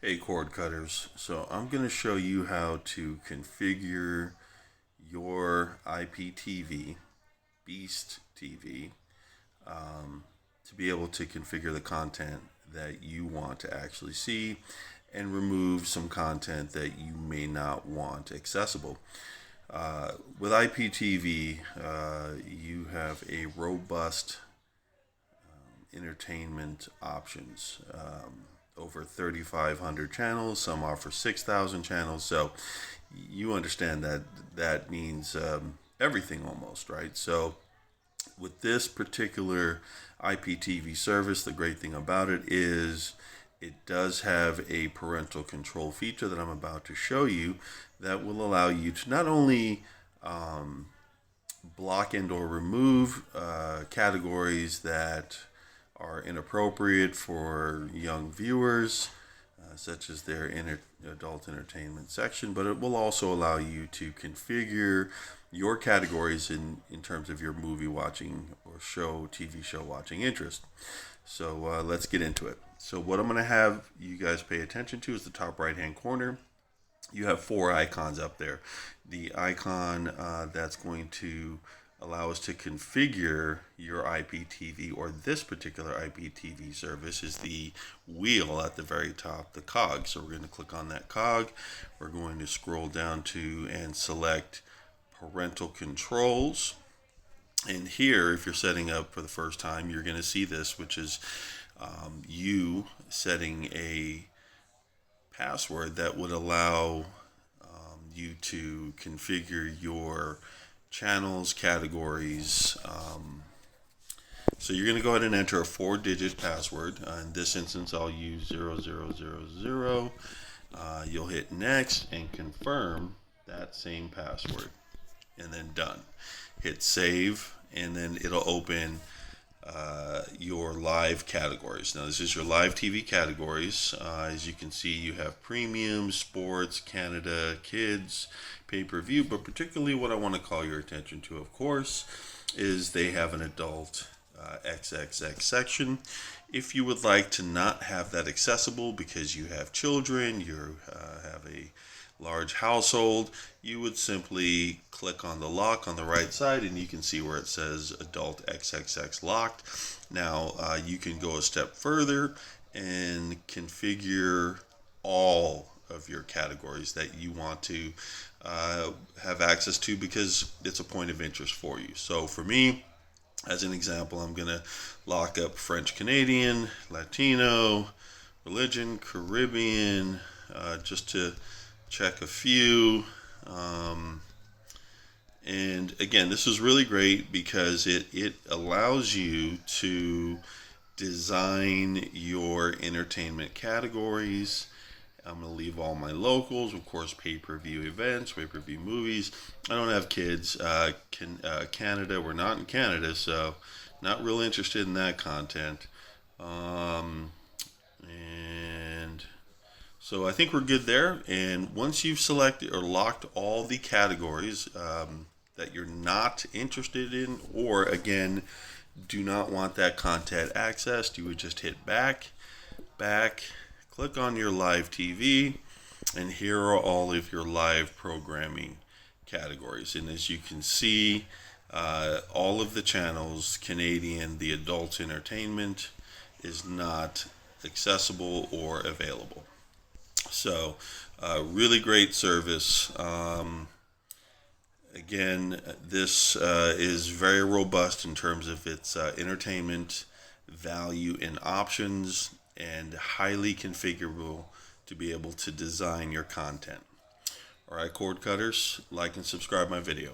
Hey cord cutters, so I'm going to show you how to configure your IPTV Beast TV to be able to configure the content that you want to actually see and remove some content that you may not want accessible. With IPTV, you have a robust entertainment options. Over 3,500 channels. Some offer 6,000 channels. So you understand that that means everything almost, right? So with this particular IPTV service, the great thing about it is it does have a parental control feature that I'm about to show you that will allow you to not only block and or remove categories that are inappropriate for young viewers, such as their adult entertainment section, but it will also allow you to configure your categories in terms of your movie watching or TV show watching interest. So let's get into it. So what I'm going to have you guys pay attention to is the top right hand corner. You have four icons up there. The icon that's going to allow us to configure your IPTV or this particular IPTV service is the wheel at the very top, the cog. So we're going to click on that cog. We're going to scroll down to and select parental controls. And here, if you're setting up for the first time, you're going to see this, which is you setting a password that would allow you to configure your channels, categories. So you're going to go ahead and enter a 4-digit password. In this instance, I'll use 0000. You'll hit next and confirm that same password, and then done. Hit save, and then it'll open your live categories. Now this is your live TV categories. As you can see, you have premium, sports, Canada, kids, pay-per-view, but particularly what I want to call your attention to, of course, is they have an adult XXX section. If you would like to not have that accessible because you have children, you have a large household, you would simply click on the lock on the right side and you can see where it says adult XXX locked. Now you can go a step further and configure all of your categories that you want to have access to because it's a point of interest for you. So for me, as an example, I'm going to lock up French Canadian, Latino, religion, Caribbean, just to check a few. And again, this is really great because it allows you to design your entertainment categories. I'm going to leave all my locals, of course, pay-per-view events, pay-per-view movies. I don't have kids. Canada, we're not in Canada, so not real interested in that content. And so I think we're good there. And once you've selected or locked all the categories that you're not interested in, or again, do not want that content accessed, you would just hit back, click on your live TV, and here are all of your live programming categories. And as you can see, all of the channels, Canadian, the adult entertainment, is not accessible or available. So really great service. Again, this is very robust in terms of its entertainment value and options, and highly configurable to be able to design your content. All right, cord cutters, like and subscribe my video.